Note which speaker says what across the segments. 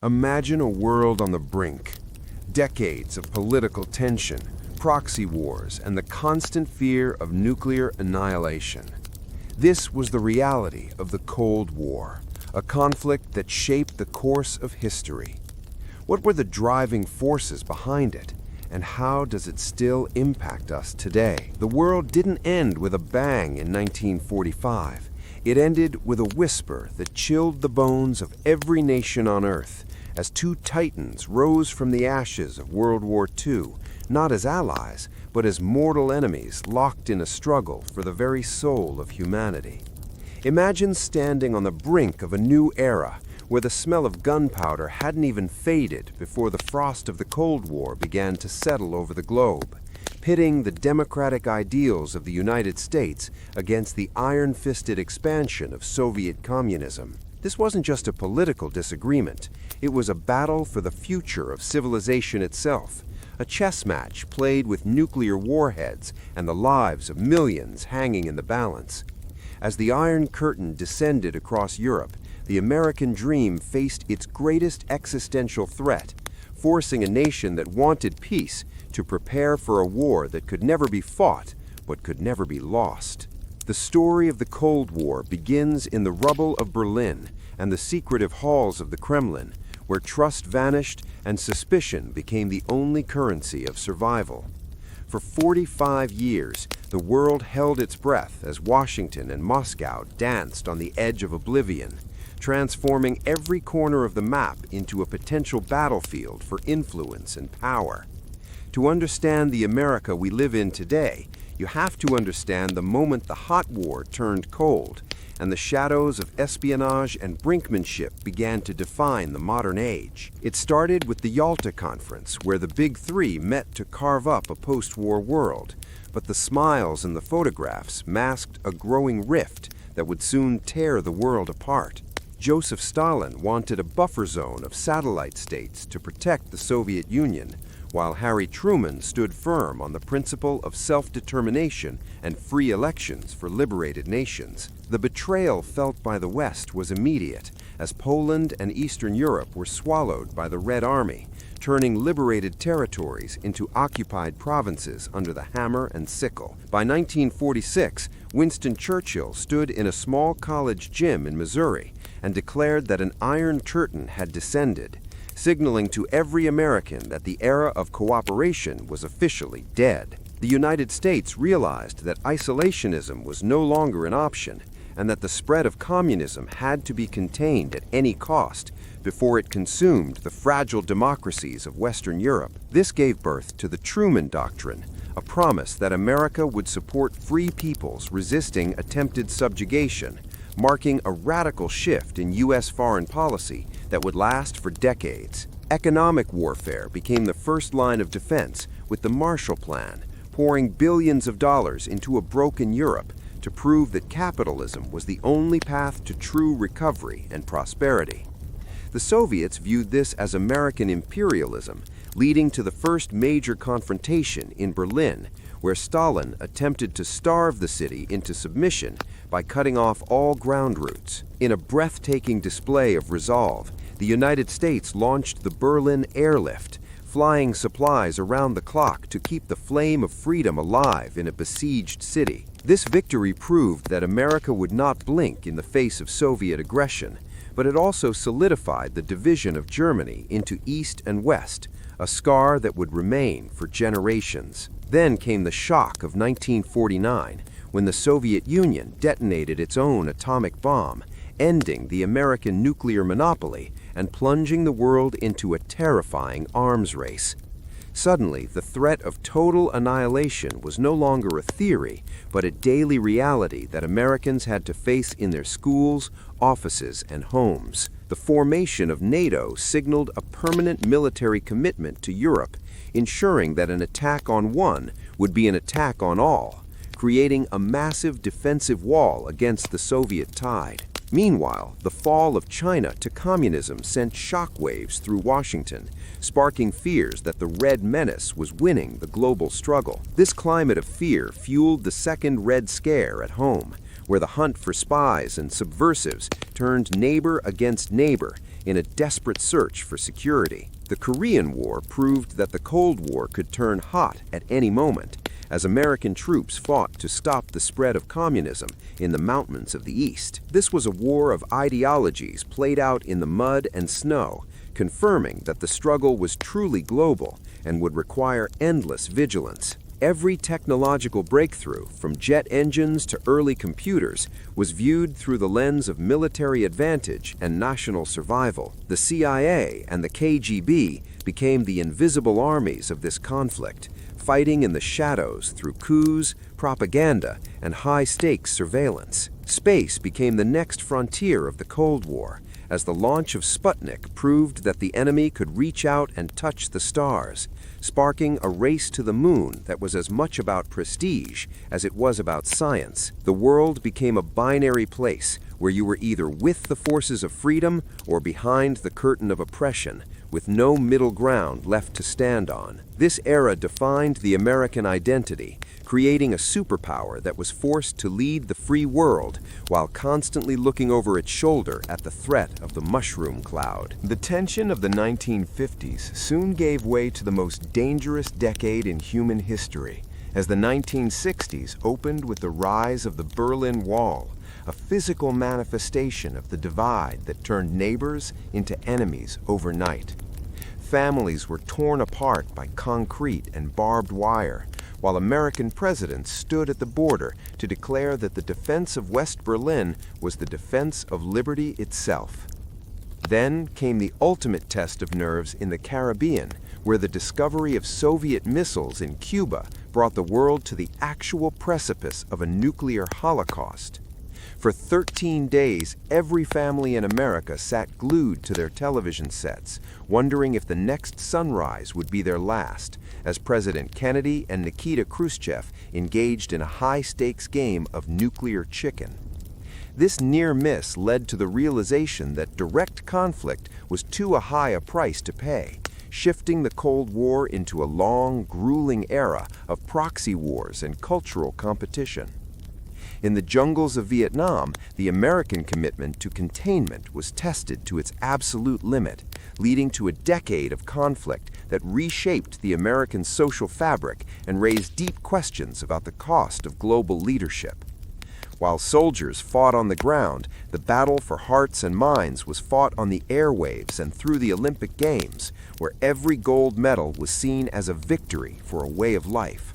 Speaker 1: Imagine a world on the brink. Decades of political tension, proxy wars, and the constant fear of nuclear annihilation. This was the reality of the Cold War, a conflict that shaped the course of history. What were the driving forces behind it, and how does it still impact us today? The world didn't end with a bang in 1945. It ended with a whisper that chilled the bones of every nation on Earth, as two titans rose from the ashes of World War II, not as allies, but as mortal enemies locked in a struggle for the very soul of humanity. Imagine standing on the brink of a new era, where the smell of gunpowder hadn't even faded before the frost of the Cold War began to settle over the globe, pitting the democratic ideals of the United States against the iron-fisted expansion of Soviet communism. This wasn't just a political disagreement. It was a battle for the future of civilization itself, a chess match played with nuclear warheads and the lives of millions hanging in the balance. As the Iron Curtain descended across Europe, the American dream faced its greatest existential threat, forcing a nation that wanted peace to prepare for a war that could never be fought, but could never be lost. The story of the Cold War begins in the rubble of Berlin and the secretive halls of the Kremlin, where trust vanished and suspicion became the only currency of survival. For 45 years, the world held its breath as Washington and Moscow danced on the edge of oblivion, transforming every corner of the map into a potential battlefield for influence and power. To understand the America we live in today, you have to understand the moment the hot war turned cold, and the shadows of espionage and brinkmanship began to define the modern age. It started with the Yalta Conference, where the Big Three met to carve up a post-war world, but the smiles in the photographs masked a growing rift that would soon tear the world apart. Joseph Stalin wanted a buffer zone of satellite states to protect the Soviet Union, while Harry Truman stood firm on the principle of self-determination and free elections for liberated nations. The betrayal felt by the West was immediate, as Poland and Eastern Europe were swallowed by the Red Army, turning liberated territories into occupied provinces under the hammer and sickle. By 1946, Winston Churchill stood in a small college gym in Missouri and declared that an Iron Curtain had descended, signaling to every American that the era of cooperation was officially dead. The United States realized that isolationism was no longer an option, and that the spread of communism had to be contained at any cost before it consumed the fragile democracies of Western Europe. This gave birth to the Truman Doctrine, a promise that America would support free peoples resisting attempted subjugation, marking a radical shift in U.S. foreign policy that would last for decades. Economic warfare became the first line of defense, with the Marshall Plan, pouring billions of dollars into a broken Europe to prove that capitalism was the only path to true recovery and prosperity. The Soviets viewed this as American imperialism, leading to the first major confrontation in Berlin, where Stalin attempted to starve the city into submission by cutting off all ground routes. In a breathtaking display of resolve, the United States launched the Berlin Airlift, flying supplies around the clock to keep the flame of freedom alive in a besieged city. This victory proved that America would not blink in the face of Soviet aggression, but it also solidified the division of Germany into East and West, a scar that would remain for generations. Then came the shock of 1949, when the Soviet Union detonated its own atomic bomb, ending the American nuclear monopoly and plunging the world into a terrifying arms race. Suddenly, the threat of total annihilation was no longer a theory, but a daily reality that Americans had to face in their schools, offices, and homes. The formation of NATO signaled a permanent military commitment to Europe, ensuring that an attack on one would be an attack on all, creating a massive defensive wall against the Soviet tide. Meanwhile, the fall of China to communism sent shockwaves through Washington, sparking fears that the Red Menace was winning the global struggle. This climate of fear fueled the second Red Scare at home, where the hunt for spies and subversives turned neighbor against neighbor in a desperate search for security. The Korean War proved that the Cold War could turn hot at any moment, as American troops fought to stop the spread of communism in the mountains of the East. This was a war of ideologies played out in the mud and snow, confirming that the struggle was truly global and would require endless vigilance. Every technological breakthrough, from jet engines to early computers, was viewed through the lens of military advantage and national survival. The CIA and the KGB became the invisible armies of this conflict, fighting in the shadows through coups, propaganda, and high-stakes surveillance. Space became the next frontier of the Cold War, as the launch of Sputnik proved that the enemy could reach out and touch the stars, sparking a race to the moon that was as much about prestige as it was about science. The world became a binary place where you were either with the forces of freedom or behind the curtain of oppression, with no middle ground left to stand on. This era defined the American identity, creating a superpower that was forced to lead the free world while constantly looking over its shoulder at the threat of the mushroom cloud. The tension of the 1950s soon gave way to the most dangerous decade in human history, as the 1960s opened with the rise of the Berlin Wall, a physical manifestation of the divide that turned neighbors into enemies overnight. Families were torn apart by concrete and barbed wire, while American presidents stood at the border to declare that the defense of West Berlin was the defense of liberty itself. Then came the ultimate test of nerves in the Caribbean, where the discovery of Soviet missiles in Cuba brought the world to the actual precipice of a nuclear holocaust. For 13 days, every family in America sat glued to their television sets, wondering if the next sunrise would be their last, as President Kennedy and Nikita Khrushchev engaged in a high-stakes game of nuclear chicken. This near miss led to the realization that direct conflict was too high a price to pay, shifting the Cold War into a long, grueling era of proxy wars and cultural competition. In the jungles of Vietnam, the American commitment to containment was tested to its absolute limit, leading to a decade of conflict that reshaped the American social fabric and raised deep questions about the cost of global leadership. While soldiers fought on the ground, the battle for hearts and minds was fought on the airwaves and through the Olympic Games, where every gold medal was seen as a victory for a way of life.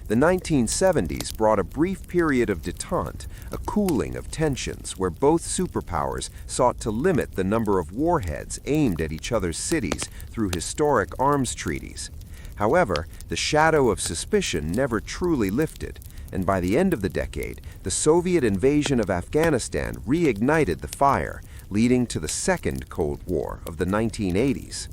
Speaker 1: The 1970s brought a brief period of détente, a cooling of tensions where both superpowers sought to limit the number of warheads aimed at each other's cities through historic arms treaties. However, the shadow of suspicion never truly lifted, and by the end of the decade, the Soviet invasion of Afghanistan reignited the fire, leading to the Second Cold War of the 1980s.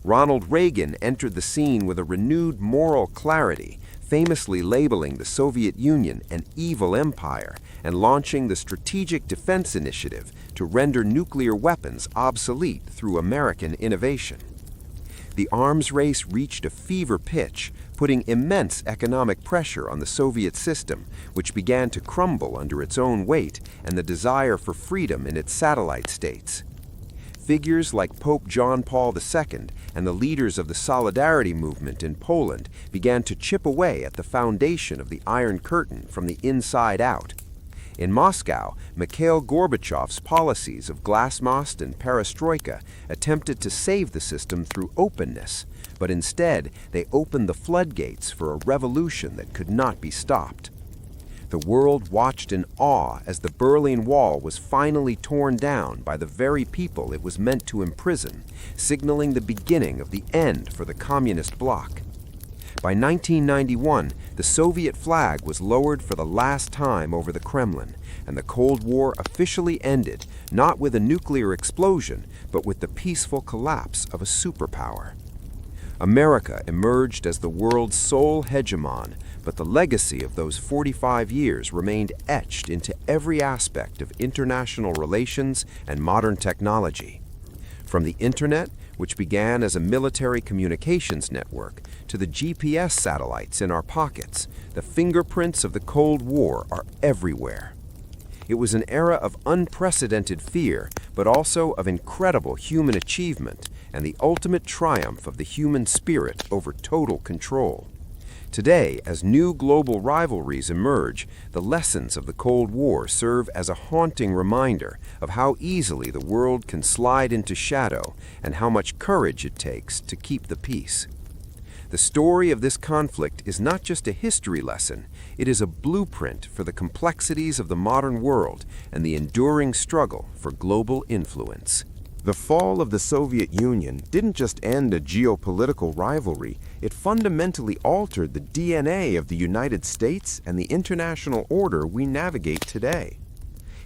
Speaker 1: Ronald Reagan entered the scene with a renewed moral clarity, famously labeling the Soviet Union an evil empire and launching the Strategic Defense Initiative to render nuclear weapons obsolete through American innovation. The arms race reached a fever pitch, putting immense economic pressure on the Soviet system, which began to crumble under its own weight and the desire for freedom in its satellite states. Figures like Pope John Paul II and the leaders of the Solidarity movement in Poland began to chip away at the foundation of the Iron Curtain from the inside out. In Moscow, Mikhail Gorbachev's policies of glasnost and perestroika attempted to save the system through openness, but instead they opened the floodgates for a revolution that could not be stopped. The world watched in awe as the Berlin Wall was finally torn down by the very people it was meant to imprison, signaling the beginning of the end for the communist bloc. By 1991, the Soviet flag was lowered for the last time over the Kremlin, and the Cold War officially ended, not with a nuclear explosion, but with the peaceful collapse of a superpower. America emerged as the world's sole hegemon, but the legacy of those 45 years remained etched into every aspect of international relations and modern technology. From the Internet, which began as a military communications network, to the GPS satellites in our pockets, the fingerprints of the Cold War are everywhere. It was an era of unprecedented fear, but also of incredible human achievement and the ultimate triumph of the human spirit over total control. Today, as new global rivalries emerge, the lessons of the Cold War serve as a haunting reminder of how easily the world can slide into shadow and how much courage it takes to keep the peace. The story of this conflict is not just a history lesson, it is a blueprint for the complexities of the modern world and the enduring struggle for global influence. The fall of the Soviet Union didn't just end a geopolitical rivalry, it fundamentally altered the DNA of the United States and the international order we navigate today.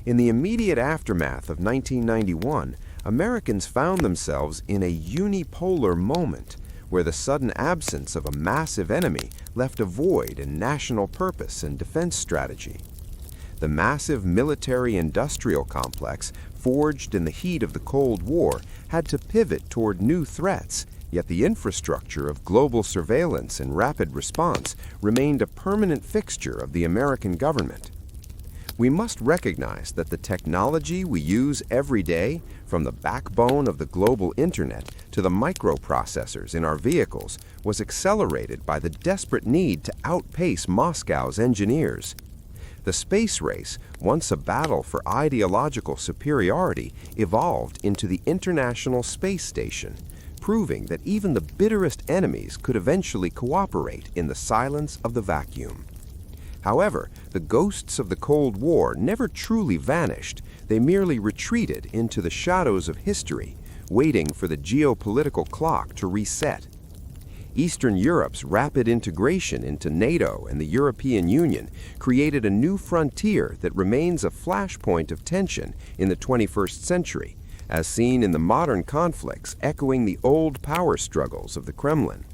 Speaker 1: In the immediate aftermath of 1991, Americans found themselves in a unipolar moment where the sudden absence of a massive enemy left a void in national purpose and defense strategy. The massive military-industrial complex, forged in the heat of the Cold War, had to pivot toward new threats, yet the infrastructure of global surveillance and rapid response remained a permanent fixture of the American government. We must recognize that the technology we use every day, from the backbone of the global internet to the microprocessors in our vehicles, was accelerated by the desperate need to outpace Moscow's engineers. The space race, once a battle for ideological superiority, evolved into the International Space Station, proving that even the bitterest enemies could eventually cooperate in the silence of the vacuum. However, the ghosts of the Cold War never truly vanished. They merely retreated into the shadows of history, waiting for the geopolitical clock to reset. Eastern Europe's rapid integration into NATO and the European Union created a new frontier that remains a flashpoint of tension in the 21st century, as seen in the modern conflicts echoing the old power struggles of the Kremlin.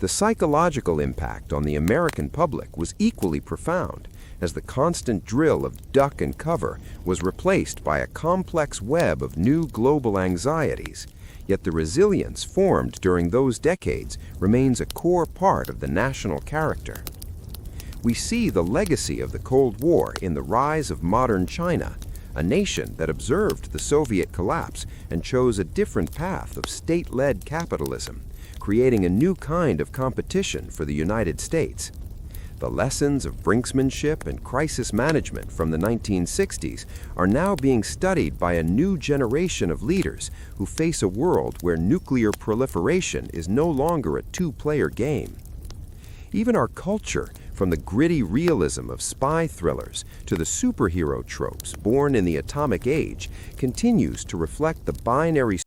Speaker 1: The psychological impact on the American public was equally profound, as the constant drill of duck and cover was replaced by a complex web of new global anxieties. Yet the resilience formed during those decades remains a core part of the national character. We see the legacy of the Cold War in the rise of modern China, a nation that observed the Soviet collapse and chose a different path of state-led capitalism, creating a new kind of competition for the United States. The lessons of brinksmanship and crisis management from the 1960s are now being studied by a new generation of leaders who face a world where nuclear proliferation is no longer a two-player game. Even our culture, from the gritty realism of spy thrillers to the superhero tropes born in the atomic age, continues to reflect the binary